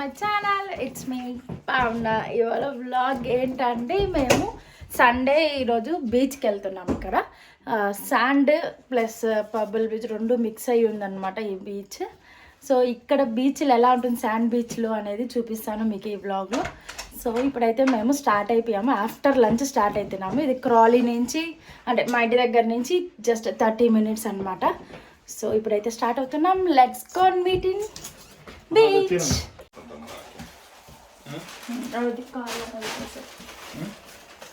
My channel. It's me పావన. ఇవాళ vlog ఏంటంటే మేము సండే ఈరోజు బీచ్కి వెళ్తున్నాం. ఇక్కడ శాండ్ ప్లస్ పబుల్ బీచ్ రెండు మిక్స్ అయ్యి ఉందన్నమాట ఈ బీచ్. సో ఇక్కడ బీచ్లు ఎలా ఉంటుంది, శాండ్ బీచ్లు అనేది చూపిస్తాను మీకు ఈ వ్లాగ్లో. సో ఇప్పుడైతే మేము స్టార్ట్ అయిపోయాము. ఆఫ్టర్ లంచ్ స్టార్ట్ అవుతున్నాము. ఇది క్రాలీ నుంచి అంటే మా ఇంటి దగ్గర నుంచి జస్ట్ 30 minutes అనమాట. సో ఇప్పుడైతే స్టార్ట్ అవుతున్నాం. Let's go meet in beach. అది కార్లోనే వచ్చేసారు.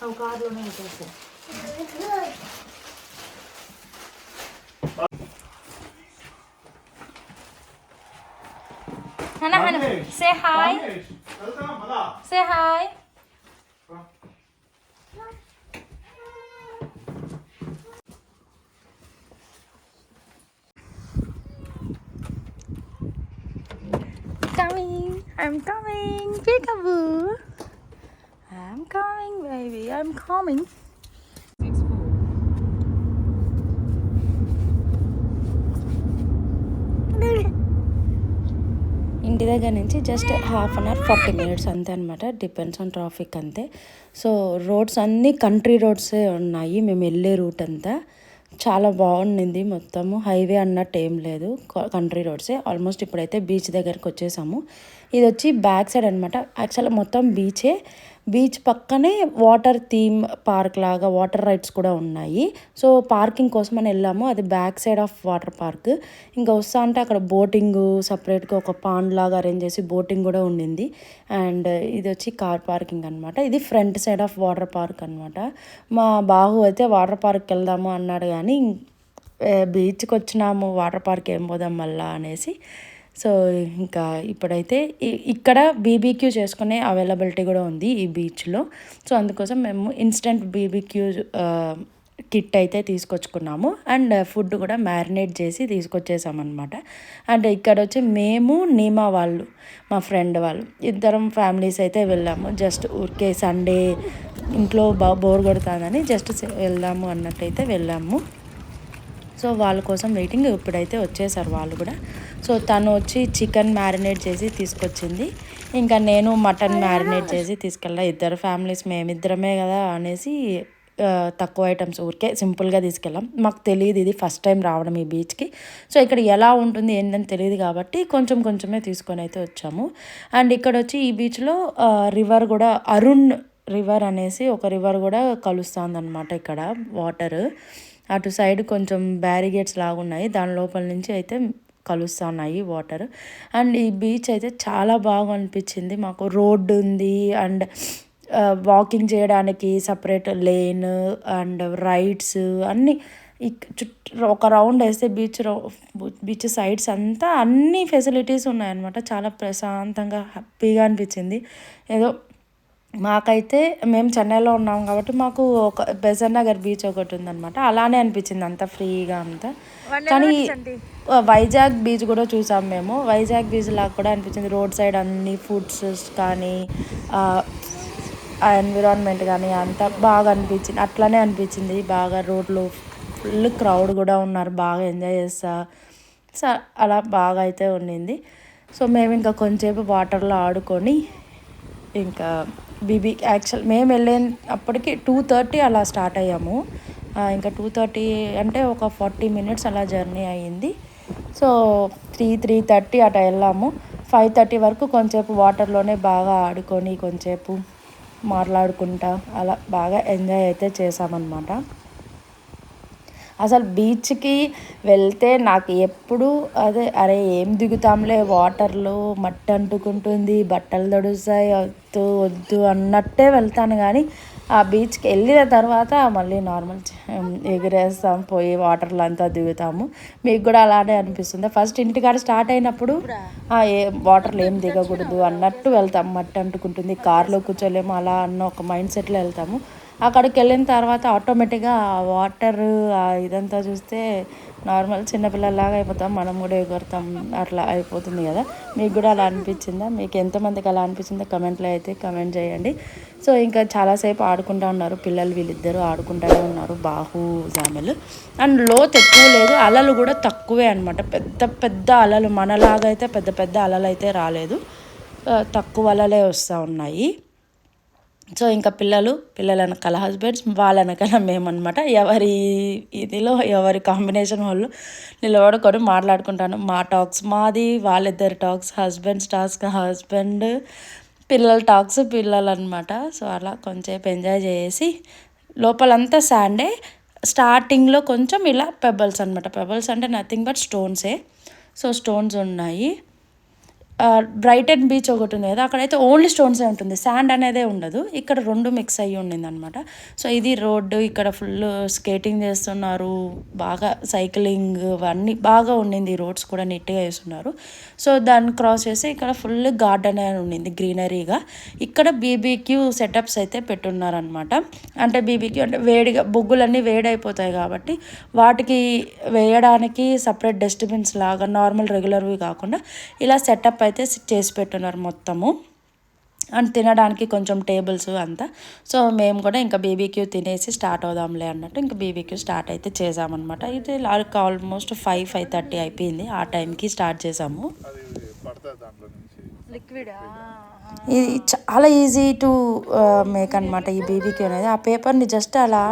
అవి కార్లోనే వచ్చేసారు. Say hi. Say hi. Coming. I'm coming. Peekaboo. I'm coming, baby. I'm coming. ఇంటి దగ్గర నుంచి జస్ట్ 1/2 hour 40 minutes అంతే అనమాట. డిపెండ్స్ ఆన్ ట్రాఫిక్ అంతే. సో రోడ్స్ అన్నీ కంట్రీ రోడ్సే ఉన్నాయి. మేము వెళ్ళే రూట్ అంతా చాలా బాగుండింది. మొత్తము హైవే అన్నట్టు ఏం లేదు, కంట్రీ రోడ్సే. ఆల్మోస్ట్ ఇప్పుడైతే బీచ్ దగ్గరికి వచ్చేసాము. ఇది వచ్చి బ్యాక్ సైడ్ అనమాట. యాక్చువల్గా మొత్తం బీచే. బీచ్ పక్కనే వాటర్ థీమ్ పార్క్ లాగా వాటర్ రైడ్స్ కూడా ఉన్నాయి. సో పార్కింగ్ కోసం అని వెళ్ళాము. అది back side of water park. ఇంకా వస్తా అంటే అక్కడ బోటింగ్ సపరేట్గా ఒక పాండ్ లాగా అరేంజ్ చేసి బోటింగ్ కూడా ఉండింది. అండ్ ఇది వచ్చి కార్ పార్కింగ్ అనమాట. ఇది front side of water park అనమాట. మా బాహు అయితే వాటర్ పార్క్కి వెళ్దాము అన్నాడు, కానీ బీచ్కి వచ్చినాము, వాటర్ పార్క్ ఏం పోదాం మళ్ళా అనేసి. సో ఇంకా ఇప్పుడైతే ఇక్కడ బీబీక్యూ చేసుకునే అవైలబిలిటీ కూడా ఉంది ఈ బీచ్లో. సో అందుకోసం మేము ఇన్స్టెంట్ బీబీక్యూ కిట్ అయితే తీసుకొచ్చుకున్నాము. అండ్ ఫుడ్ కూడా మ్యారినేట్ చేసి తీసుకొచ్చేసామన్నమాట. అండ్ ఇక్కడ వచ్చి మేము నీమా వాళ్ళు, మా ఫ్రెండ్ వాళ్ళు, ఇద్దరం ఫ్యామిలీస్ అయితే వెళ్ళాము. జస్ట్ ఊరికే సండే ఇంట్లో బోర్ కొడుతుందని జస్ట్ వెళ్దాము అన్నట్టయితే వెళ్ళాము. సో వాళ్ళ కోసం వెయిటింగ్. ఇప్పుడైతే వచ్చేసారు వాళ్ళు కూడా. సో తను వచ్చి చికెన్ మ్యారినేట్ చేసి తీసుకొచ్చింది. ఇంకా నేను మటన్ మ్యారినేట్ చేసి తీసుకెళ్ళా. ఇద్దరు ఫ్యామిలీస్, మేమిద్దరమే కదా అనేసి తక్కువ ఐటమ్స్ ఊరికే సింపుల్గా తీసుకెళ్ళాం. మాకు తెలియదు, ఇది ఫస్ట్ టైం రావడం ఈ బీచ్కి. సో ఇక్కడ ఎలా ఉంటుంది ఏంటని తెలియదు కాబట్టి కొంచెమే తీసుకొని అయితే వచ్చాము. అండ్ ఇక్కడ వచ్చి ఈ బీచ్లో రివర్ కూడా, అరుణ్ రివర్ అనేసి ఒక రివర్ కూడా కలుస్తుంది అనమాట. ఇక్కడ వాటర్ అటు సైడ్ కొంచెం బ్యారిగేట్స్ లాగా ఉన్నాయి, దాని లోపల నుంచి అయితే కలుస్తున్నాయి వాటర్. అండ్ ఈ బీచ్ అయితే చాలా బాగా అనిపించింది మాకు. రోడ్డు ఉంది అండ్ వాకింగ్ చేయడానికి సపరేట్ లేన్ అండ్ రైడ్స్ అన్నీ. ఒక రౌండ్ వేస్తే బీచ్ సైడ్స్ అంతా అన్ని ఫెసిలిటీస్ ఉన్నాయన్నమాట. చాలా ప్రశాంతంగా హ్యాపీగా అనిపించింది. ఏదో మాకైతే మేము చెన్నైలో ఉన్నాం కాబట్టి మాకు ఒక బెజన్ నగర్ బీచ్ ఒకటి ఉందన్నమాట, అలానే అనిపించింది అంత ఫ్రీగా అంతా. కానీ వైజాగ్ బీచ్ కూడా చూసాం మేము. వైజాగ్ బీచ్ లాగా కూడా అనిపించింది. రోడ్ సైడ్ అన్ని ఫుడ్స్ కానీ ఎన్విరాన్మెంట్ కానీ అంతా బాగా అనిపించింది. అట్లానే అనిపించింది బాగా. రోడ్లు ఫుల్ క్రౌడ్ కూడా ఉన్నారు, బాగా ఎంజాయ్ చేస్తా. సో అలా బాగా అయితే ఉండింది. సో మేము ఇంకా కొంచెంసేపు వాటర్లో ఆడుకొని ఇంకా యాక్చువల్ మేము వెళ్ళేటప్పటికి 2:30 అలా స్టార్ట్ అయ్యాము. ఇంకా 2:30 అంటే ఒక 40 minutes అలా జర్నీ అయ్యింది. సో 3:30 అట్లా వెళ్ళాము. 5:30 వరకు కొంచెంసేపు వాటర్లోనే బాగా ఆడుకొని కొంచెంసేపు మాట్లాడుకుంటా అలా బాగా ఎంజాయ్ అయితే చేసామన్నమాట. అసలు బీచ్కి వెళ్తే నాకు ఎప్పుడు అరే ఏం దిగుతాంలే, వాటర్లో మట్టి అంటుకుంటుంది, బట్టలు తడుస్తాయి, వద్దు అన్నట్టే వెళ్తాను. కానీ ఆ బీచ్కి వెళ్ళిన తర్వాత మళ్ళీ నార్మల్ ఎగిరేస్తాం, పోయి వాటర్లో అంతా దిగుతాము. మీకు కూడా అలానే అనిపిస్తుంది? ఫస్ట్ ఇంటికాడ స్టార్ట్ అయినప్పుడు వాటర్లో ఏం దిగకూడదు అన్నట్టు వెళ్తాం, మట్టి అంటుకుంటుంది, కార్లో కూర్చోలేము అలా అన్న ఒక మైండ్ సెట్లో వెళ్తాము. అక్కడికి వెళ్ళిన తర్వాత ఆటోమేటిక్గా వాటర్ ఇదంతా చూస్తే నార్మల్ చిన్నపిల్లలాగా అయిపోతాం, మనం కూడా ఎగురుతాం, అట్లా అయిపోతుంది కదా. మీకు కూడా అలా అనిపించిందా? మీకు ఎంతమందికి అలా అనిపించిందో కమెంట్లో అయితే కమెంట్ చేయండి. సో ఇంకా చాలాసేపు ఆడుకుంటూ ఉన్నారు పిల్లలు, వీళ్ళిద్దరూ ఆడుకుంటూనే ఉన్నారు, బాహు జామెలు. అండ్ లోతు ఎక్కువ లేదు, అలలు కూడా తక్కువే అనమాట. పెద్ద పెద్ద అలలు, మనలాగా అయితే పెద్ద పెద్ద అలలు అయితే రాలేదు. తక్కువ వలలే వస్తూ ఉన్నాయి. సో ఇంకా పిల్లల వెనకాల హస్బెండ్స్, వాళ్ళ వెనకాల మేమన్నమాట. ఎవరి ఇదిలో ఎవరి కాంబినేషన్ వాళ్ళు నిలబడుకొని మాట్లాడుకుంటాను. మా టాక్స్ మాది, వాళ్ళిద్దరి టాక్స్ హస్బెండ్స్, హస్బెండ్, పిల్లల టాక్స్ పిల్లలు అనమాట. సో అలా కొంచెంసేపు ఎంజాయ్ చేసి, లోపలంతా శాండే, స్టార్టింగ్లో కొంచెం ఇలా పెబల్స్ అనమాట. పెబల్స్ అంటే నథింగ్ బట్ స్టోన్సే. సో స్టోన్స్ ఉన్నాయి. బ్రైటన్ బీచ్ ఒకటి ఉంది కదా, అక్కడైతే ఓన్లీ స్టోన్సే ఉంటుంది, శాండ్ అనేదే ఉండదు. ఇక్కడ రెండు మిక్స్ అయ్యి ఉండింది అనమాట. సో ఇది రోడ్డు, ఇక్కడ ఫుల్ స్కేటింగ్ చేస్తున్నారు, బాగా సైక్లింగ్ అన్నీ బాగా ఉండింది. రోడ్స్ కూడా నీట్గా వేస్తున్నారు. సో దాన్ని క్రాస్ చేసి ఇక్కడ ఫుల్ గార్డెన్ అని ఉండింది గ్రీనరీగా. ఇక్కడ బీబీక్యూ సెటప్స్ అయితే పెట్టున్నారనమాట. అంటే బీబీక్యూ అంటే వేడిగా బొగ్గులన్నీ వేడైపోతాయి కాబట్టి వాటికి వేయడానికి సపరేట్ డస్ట్బిన్స్ లాగా నార్మల్ రెగ్యులర్వి కాకుండా ఇలా సెటప్ అయితే చేసి పెట్టున్నారు మొత్తము. అండ్ తినడానికి కొంచెం టేబుల్స్ అంతా. సో మేము కూడా ఇంకా బీబీక్యూ తినేసి స్టార్ట్ అవుదాంలే అన్నట్టు ఇంకా బీబీక్యూ స్టార్ట్ అయితే చేసామన్నమాట. ఇది ఆల్మోస్ట్ 5:30 అయిపోయింది. ఆ టైంకి స్టార్ట్ చేసాము. ఇది చాలా ఈజీ టు మేక్ అనమాట ఈ బీబీక్యూ అనేది. ఆ పేపర్ని జస్ట్ అలా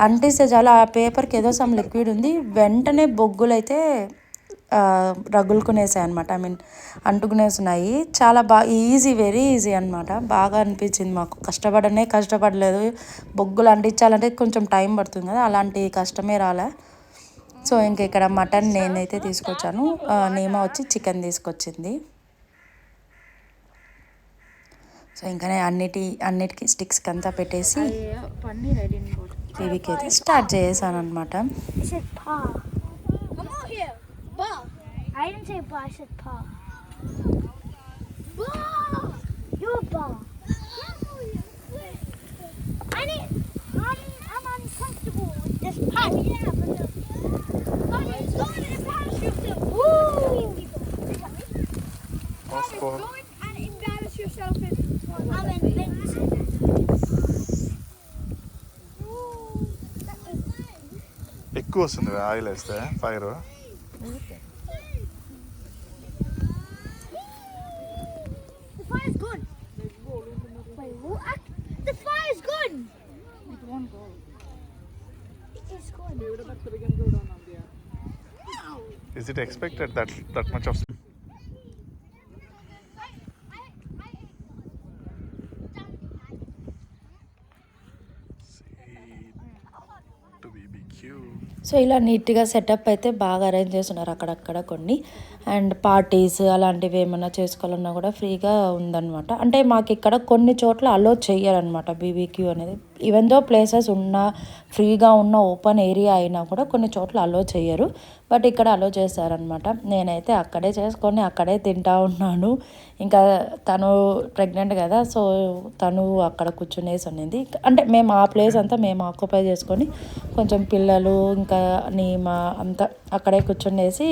అంటిస్తే చాలా, ఆ పేపర్కి ఏదో సమ్ లిక్విడ్ ఉంది, వెంటనే బొగ్గులు అయితే రగులుకునేసాయి అనమాట. అంటుకునేస్తున్నాయి. చాలా బాగా ఈజీ, వెరీ ఈజీ అనమాట. బాగా అనిపించింది మాకు. కష్టపడలేదు. బొగ్గులు అంటించాలంటే కొంచెం టైం పడుతుంది కదా, అలాంటి కష్టమే రాలే. సో ఇంక ఇక్కడ మటన్ నేనైతే తీసుకొచ్చాను, నీమా వచ్చి చికెన్ తీసుకొచ్చింది. సో ఇంకా అన్నిటికీ స్టిక్స్కి అంతా పెట్టేసి బీబీక్యూ అయితే స్టార్ట్ చేసాను అనమాట. I didn't say bar, I said paw. Bar! You're a bar. I'm uncomfortable with this paw. Yeah, but go and embarrass yourself. Woo! Go and embarrass yourself. I'm invincible. ఎక్కువ వస్తుంది oil వేస్తే fire. Fire's good. Wait, what? The fire's good. It won't go. It is good. Is it expected that much of? So ఇలా నీట్గా setup అయితే బాగా arrange చేస్తున్నారు అక్కడక్కడ కొన్ని. అండ్ పార్టీస్ అలాంటివి ఏమైనా చేసుకోవాలన్నా కూడా ఫ్రీగా ఉందన్నమాట. అంటే మాకు ఇక్కడ కొన్ని చోట్ల అలో చెయ్యారనమాట బీబీక్యూ అనేది. ఈవెన్ దో ప్లేసెస్ ఉన్న ఫ్రీగా ఉన్న ఓపెన్ ఏరియా అయినా కూడా కొన్ని చోట్ల అలో చెయ్యరు, బట్ ఇక్కడ అలో చేశారనమాట. నేనైతే అక్కడే చేసుకొని అక్కడే తింటా ఉన్నాను. ఇంకా తను ప్రెగ్నెంట్ కదా, సో తను అక్కడ కూర్చునేసి ఉన్నింది. అంటే మేము ఆ ప్లేస్ అంతా మేము ఆక్యుపై చేసుకొని కొంచెం పిల్లలు ఇంకా నీమా అంతా అక్కడే కూర్చునేసి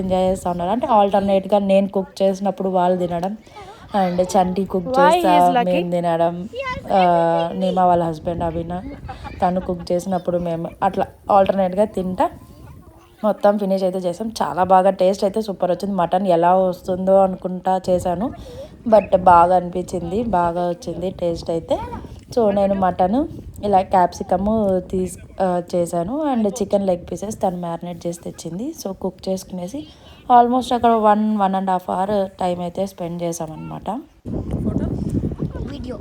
ఎంజాయ్ చేస్తూ ఉన్నారు. అంటే ఆల్టర్నేట్గా నేను కుక్ చేసినప్పుడు వాళ్ళు తినడం, అండ్ చంటి కుక్ చేస్తా మేము తినడం, నీమా వాళ్ళ హస్బెండ్ అభిన తను కుక్ చేసినప్పుడు మేము అట్లా ఆల్టర్నేట్గా తింటా మొత్తం ఫినిష్ అయితే చేసాం. చాలా బాగా టేస్ట్ అయితే సూపర్ వచ్చింది. మటన్ ఎలా వస్తుందో అనుకుంటా చేశాను, బట్ బాగా అనిపించింది, బాగా వచ్చింది టేస్ట్ అయితే. సో నేను మటన్ ఇలా క్యాప్సికము చేశాను, అండ్ చికెన్ లెగ్ పీసెస్ తను మ్యారినేట్ చేసి తెచ్చింది. సో కుక్ చేసుకునేసి ఆల్మోస్ట్ అక్కడ 1.5 hour టైం అయితే స్పెండ్ చేసామన్నమాట. Video.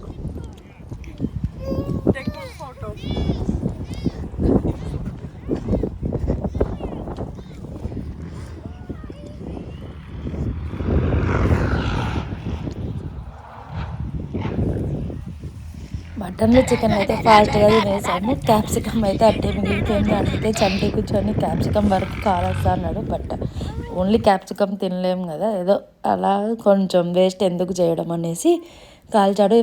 మటన్లో చికెన్ అయితే ఫాస్ట్గా తినేసాము. క్యాప్సికమ్ అయితే అట్టే మిగిలిపోయింది. అందుకే చంటి కూర్చొని క్యాప్సికమ్ వరకు కావాల్సి అన్నాడు, బట్ ఓన్లీ క్యాప్సికమ్ తినలేము కదా, ఏదో అలా కొంచెం వేస్ట్ ఎందుకు చేయడం అనేసి కాల్చాడు.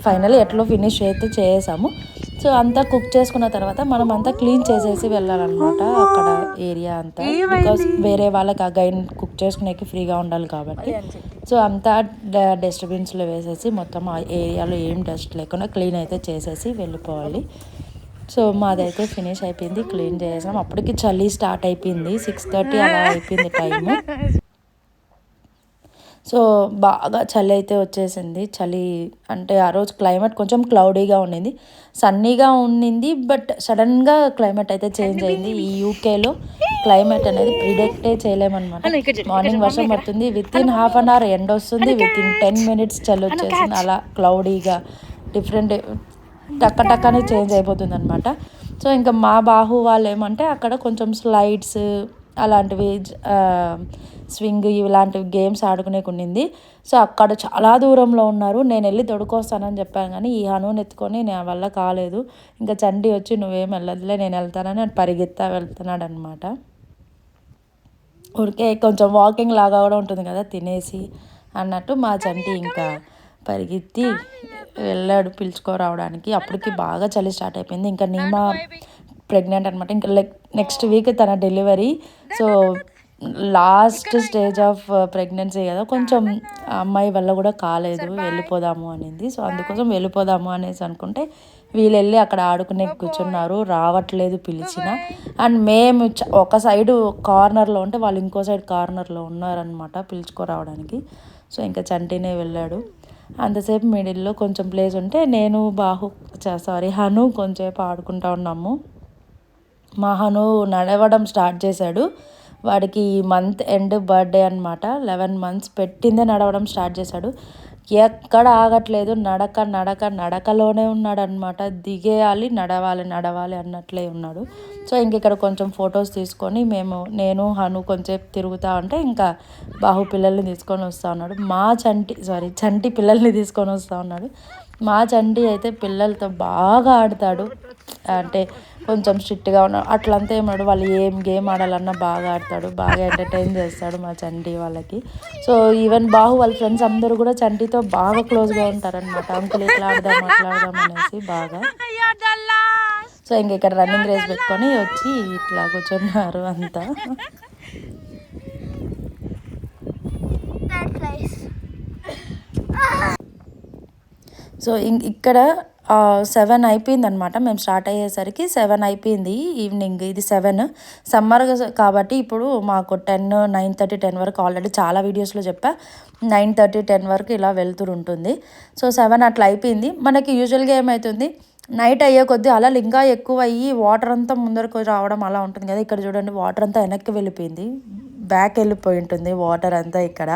ఫైనల్లీ ఎట్లో ఫినిష్ అయితే చేసాము. సో అంతా కుక్ చేసుకున్న తర్వాత మనం అంతా క్లీన్ చేసేసి వెళ్ళాలన్నమాట అక్కడ ఏరియా అంతా. బికాస్ వేరే వాళ్ళకి ఆ గైన్ కుక్ చేసుకునేకి ఫ్రీగా ఉండాలి కాబట్టి. సో అంతా డస్ట్బిన్స్లో వేసేసి మొత్తం ఆ ఏరియాలో ఏం డస్ట్ లేకుండా క్లీన్ అయితే చేసేసి వెళ్ళిపోవాలి. సో మాదైతే ఫినిష్ అయిపోయింది, క్లీన్ చేసాం. అప్పటికి చలి స్టార్ట్ అయిపోయింది, 6:30 అలా అయిపోయింది టైము. సో బాగా చలి అయితే వచ్చేసింది. చలి అంటే ఆ రోజు క్లైమేట్ కొంచెం క్లౌడీగా ఉండింది, సన్నీగా ఉండింది. బట్ సడన్గా క్లైమేట్ అయితే చేంజ్ అయింది. ఈ యూకేలో క్లైమేట్ అనేది ప్రిడిక్టే చేయలేమన్నమాట. మార్నింగ్ వర్షం పడుతుంది, with in half an our end వస్తుంది, విత్ ఇన్ 10 minutes చలి వచ్చేసింది. అలా క్లౌడీగా డిఫరెంట్ టక్కనే చేంజ్ అయిపోతుంది అనమాట. సో ఇంకా మా బాహు వాళ్ళు ఏమంటే అక్కడ కొంచెం స్లైడ్స్ అలాంటివి స్వింగ్ ఇలాంటివి గేమ్స్ ఆడుకునేకి ఉండింది. సో అక్కడ చాలా దూరంలో ఉన్నారు. నేను వెళ్ళి దొడుకొస్తానని చెప్పాను, కానీ ఈ హనుని ఎత్తుకొని నా వల్ల కాలేదు. ఇంకా చంటి వచ్చి నువ్వేం వెళ్ళదులే నేను వెళ్తానని అని పరిగెత్తా వెళ్తున్నాడు అనమాట. ఊరికే కొంచెం వాకింగ్ లాగా కూడా ఉంటుంది కదా తినేసి అన్నట్టు మా చంటి ఇంకా పరిగెత్తి వెళ్ళాడు పిలుచుకోరావడానికి. అప్పటికి బాగా చలి స్టార్ట్ అయిపోయింది. ఇంకా నీమా ప్రెగ్నెంట్ అనమాట. ఇంకా నెక్స్ట్ వీక్ తన delivery. So last stage of pregnancy కదా, కొంచెం అమ్మాయి వల్ల కూడా కాలేదు, వెళ్ళిపోదాము అనింది. సో అందుకోసం వెళ్ళిపోదాము అనేసి అనుకుంటే వీళ్ళు వెళ్ళి అక్కడ ఆడుకునే కూర్చున్నారు, రావట్లేదు పిలిచిన. అండ్ మేము ఒక సైడు కార్నర్లో ఉంటే వాళ్ళు ఇంకో సైడ్ కార్నర్లో ఉన్నారనమాట పిలుచుకోరావడానికి. సో ఇంకా చంటినే వెళ్ళాడు. అంతసేపు మిడిల్లో కొంచెం ప్లేస్ ఉంటే నేను హను కొంచెంసేపు ఆడుకుంటా ఉన్నాము. మా హను నడవడం స్టార్ట్ చేశాడు. వాడికి ఈ మంత్ ఎండ్ బర్త్డే అనమాట. 11 months పెట్టిందే నడవడం స్టార్ట్ చేశాడు. ఎక్కడ ఆగట్లేదు, నడకలోనే ఉన్నాడు అనమాట. దిగేయాలి, నడవాలి అన్నట్లే ఉన్నాడు. సో ఇంక ఇక్కడ కొంచెం ఫొటోస్ తీసుకొని నేను హను కొంచెంసేపు తిరుగుతూ ఉంటే ఇంకా బాహు పిల్లల్ని తీసుకొని వస్తూ ఉన్నాడు. చంటి పిల్లల్ని తీసుకొని వస్తూ ఉన్నాడు. మా చంటి అయితే పిల్లలతో బాగా ఆడతాడు. అంటే కొంచెం స్ట్రిక్ట్గా ఉన్నాడు అట్లంతా ఏమన్నాడు, వాళ్ళు ఏం గేమ్ ఆడాలన్నా బాగా ఆడతాడు, బాగా ఎంటర్టైన్ చేస్తాడు మా చంటి వాళ్ళకి. సో ఈవెన్ బాహు వాళ్ళ ఫ్రెండ్స్ అందరూ కూడా చంటితో బాగా క్లోజ్గా ఉంటారనమాట. అంకుల్ ఇట్లా ఆడదాం అనేసి బాగా. సో ఇంక ఇక్కడ రన్నింగ్ రేస్ పెట్టుకొని వచ్చి ఇట్లా కూర్చున్నారు అంతా. సో ఇక్కడ 7 అయిపోయింది అనమాట. మేము స్టార్ట్ అయ్యేసరికి 7 అయిపోయింది ఈవినింగ్. ఇది 7 సమ్మర్ కాబట్టి ఇప్పుడు మాకు 9:30 10 వరకు ఆల్రెడీ చాలా వీడియోస్లో చెప్పా 9:30 10 వరకు ఇలా వెళ్తుంటుంది. సో 7 అట్లా అయిపోయింది. మనకి యూజువల్గా ఏమవుతుంది, నైట్ అయ్యే కొద్దీ అలలు ఇంకా ఎక్కువ అయ్యి వాటర్ అంతా ముందరకు రావడం అలా ఉంటుంది కదా. ఇక్కడ చూడండి వాటర్ అంతా వెనక్కి వెళ్ళిపోయింది, బ్యాక్ వెళ్ళిపోయి ఉంటుంది వాటర్ అంతా. ఇక్కడ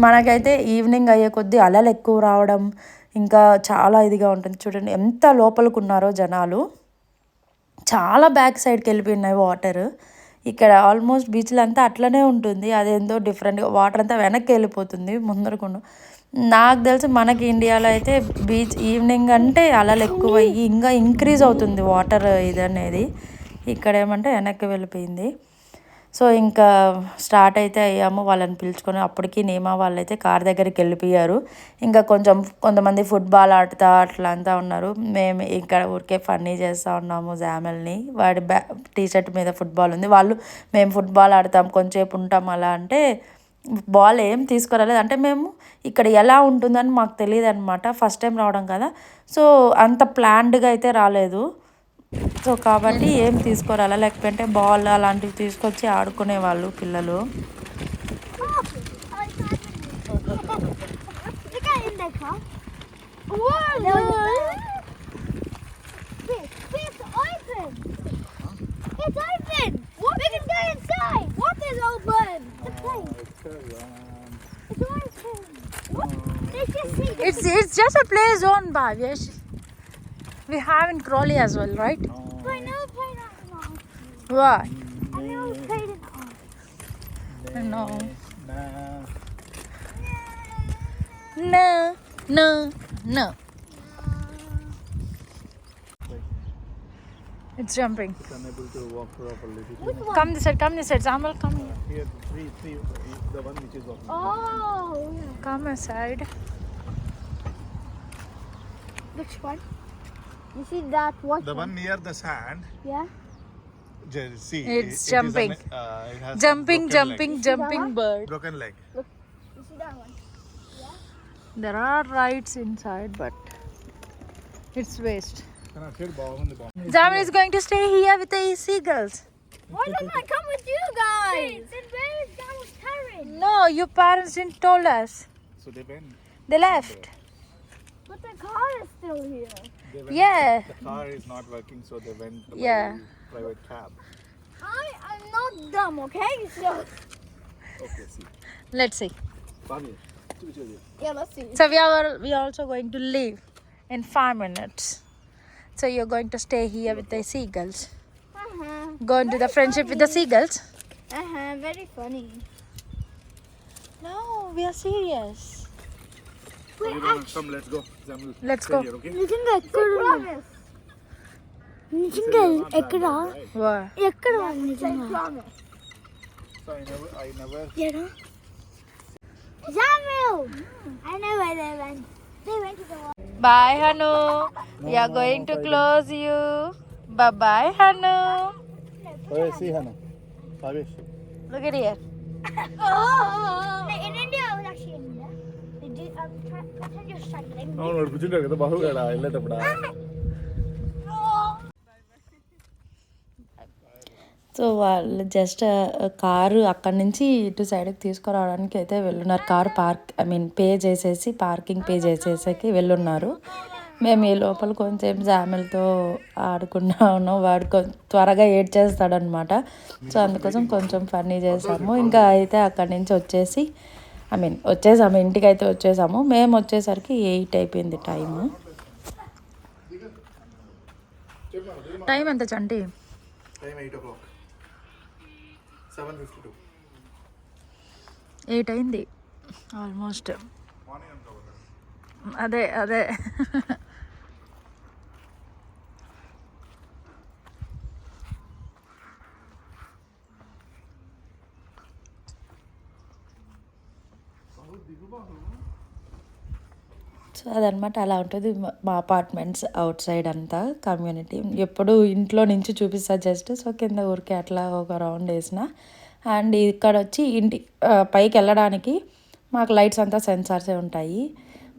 మనకైతే ఈవినింగ్ అయ్యే కొద్దీ అలలు ఎక్కువ రావడం ఇంకా చాలా ఇదిగా ఉంటుంది. చూడండి ఎంత లోపలికి ఉన్నారో జనాలు, చాలా బ్యాక్ సైడ్కి వెళ్ళిపోయినాయి వాటర్. ఇక్కడ ఆల్మోస్ట్ బీచ్లు అంతా అట్లనే ఉంటుంది, అదేందో డిఫరెంట్గా వాటర్ అంతా వెనక్కి వెళ్ళిపోతుంది ముందరకుండా. నాకు తెలిసి మనకి ఇండియాలో అయితే బీచ్ ఈవినింగ్ అంటే అలలు ఎక్కువ అయ్యి ఇంకా ఇంక్రీజ్ అవుతుంది వాటర్ ఇది అనేది. ఇక్కడ ఏమంటే వెనక్కి వెళ్ళిపోయింది. సో ఇంకా స్టార్ట్ అయితే అయ్యాము, వాళ్ళని పిలుచుకొని. అప్పటికి నేమా వాళ్ళైతే కార్ దగ్గరికి వెళ్ళిపోయారు. ఇంకా కొంతమంది ఫుట్బాల్ ఆడుతా అట్లా అంతా ఉన్నారు. మేము ఇక్కడ ఊరికే ఫన్నీ చేస్తూ ఉన్నాము జామెల్ని. వాడి టీషర్ట్ మీద ఫుట్బాల్ ఉంది. మేము ఫుట్బాల్ ఆడతాం కొంచెంసేపు ఉంటాం అలా అంటే బాల్ ఏం తీసుకురాలేదు. అంటే మేము ఇక్కడ ఎలా ఉంటుందని మాకు తెలియదు అనమాట, ఫస్ట్ టైం రావడం కదా. సో అంత ప్లాన్డ్గా అయితే రాలేదు. సో కాబట్టి ఏం తీసుకురాలా, లేకపోతే బాల్ అలాంటివి తీసుకొచ్చి ఆడుకునేవాళ్ళు పిల్లలు. It's just a play zone, Bhavesh. We have in Crawley as well, right? But I never played that one. Why? I never played it on. No. No. It's jumping. It's unable to walk properly. Come this side. Samuel, come here. Here, three, the one which is walking. Oh. Come aside. Which one? You see that what? The one near the sand. Yeah. See, It's jumping. It has Jumping broken bird. broken leg. You see that one? There are rides inside, but it's waste. Zaman is going to stay here with the seagulls. Why don't I come with you guys? Then where is Karen? No, your parents didn't told us. So they went. They left. But the car is still here. They went. Yeah. The car is not working, so they went by Yeah. private cab. I'm not dumb, okay? So Okay, see. Let's see. Bobby. yeah, let's see. So we are also going to leave in 5 minutes. So you're going to stay here with the seagulls. Go into the friendship with the seagulls. Very funny. No, we are serious. Come, let's go. Zamul. Let's Stay go. here, okay? నిజంగా ఎక్కడ Wow. ఎక్కడ నిజంగా So I never. ఎక్కడ Jamil! I know where they went. They went to the water. Bye, Hanu. We are going to close you. Bye bye, Hanu. Oh, see Hannah. Bobby. Look at here. In India, I was actually in India. Pretend you're struggling. అవును కూర్చుంటారు కదా బాహుగాడ వెళ్ళేటప్పుడు so వాళ్ళు just car అక్కడి నుంచి ఇటు సైడ్కి తీసుకురావడానికి అయితే వెళ్ళున్నారు. కారు పే చేసేసి పార్కింగ్ పే చేసేసరికి వెళ్ళున్నారు. మేము ఈ లోపల కొంచెం జామెలతో ఆడుకున్నా ఉన్నాం. వాడు త్వరగా ఏడ్చేస్తాడనమాట. సో అందుకోసం కొంచెం ఫన్నీ చేసాము. ఇంకా అయితే అక్కడి నుంచి వచ్చేసాము, ఇంటికి అయితే వచ్చేసాము. మేము వచ్చేసరికి 8 అయిపోయింది టైం ఎంత చంటి? Time 8 o'clock. 7:52. 8 అయింది ఆల్మోస్ట్. మార్నింగ్ అనుకోవాలి. అదే సో అదనమాట. అలా ఉంటుంది మా అపార్ట్మెంట్స్ అవుట్ సైడ్ అంతా కమ్యూనిటీ. ఎప్పుడు ఇంట్లో నుంచి చూపిస్తా జస్ట్. సో కింద ఊరికే అట్లా ఒక రౌండ్ వేసిన. అండ్ ఇక్కడ వచ్చి పైకి వెళ్ళడానికి మాకు లైట్స్ అంతా సెన్సార్సే ఉంటాయి.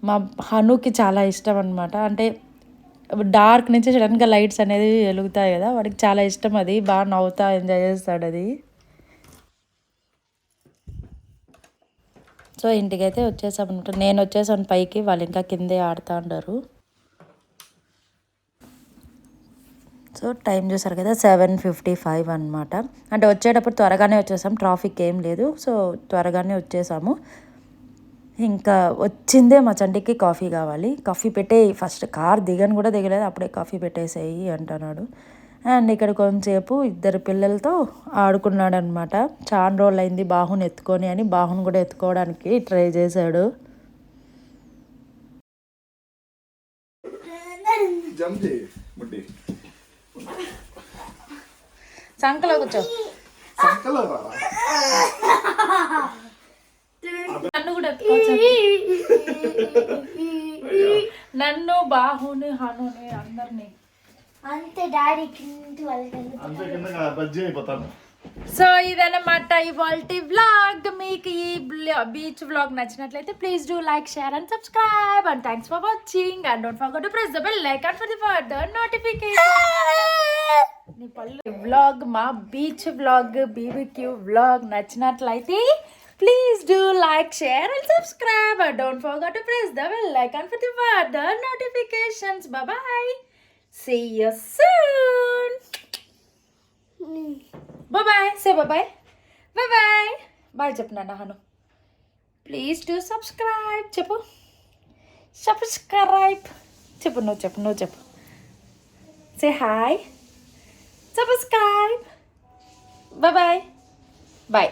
మా హనుకి చాలా ఇష్టం అనమాట. అంటే డార్క్ నుంచి సడన్గా లైట్స్ అనేది వెలుగుతాయి కదా, వాడికి చాలా ఇష్టం. అది బాగా నవ్వుతా ఎంజాయ్ చేస్తాడు అది. సో ఇంటికైతే వచ్చేసాం అనమాట. నేను వచ్చేసాను పైకి, వాళ్ళు ఇంకా కిందే ఆడుతూ ఉంటారు. సో టైం చూసారు కదా 7:55 అనమాట. అంటే వచ్చేటప్పుడు త్వరగానే వచ్చేసాం, ట్రాఫిక్ ఏం లేదు. సో త్వరగానే వచ్చేసాము. ఇంకా వచ్చిందే మా చంటికి కాఫీ కావాలి. కాఫీ పెట్టేయి ఫస్ట్, కార్ దిగను కూడా దిగలేదు, అప్పుడే కాఫీ పెట్టేసేయి అంటున్నాడు. అండ్ ఇక్కడ కొంచెంసేపు ఇద్దరు పిల్లలతో ఆడుకున్నాడు అనమాట. చాలా రోజులు అయింది బాహుని ఎత్తుకొని అని బాహుని కూడా ఎత్తుకోవడానికి ట్రై చేశాడు. సంకలో కూర్చో. నన్ను కూడా నన్ను బాహుని హనుని అందరినీ అంతే డాడీ బజ్జీ అయిపోతాను. సో ఇదన్నమాట ఇవాళ వ్లాగ్. మీకు ఈ బీచ్ వ్లాగ్ నచ్చినట్లయితే please do like, share and subscribe. And thanks for watching. And don't forget to press the bell icon for the further notification. నీ పళ్ళు వ్లాగ్, మా బీచ్ వ్లాగ్, బీబీక్యూ వ్లాగ్ నచ్చినట్లయితే please do like, share and subscribe. And don't forget to press the bell icon for the further notifications. Bye. See you soon. Bye. Say bye. Bye చెప్పు నాన్న Hanu. Please to subscribe చెప్పు. Subscribe చెప్పు, నువ్వు చెప్పు. Say hi. Subscribe. Bye.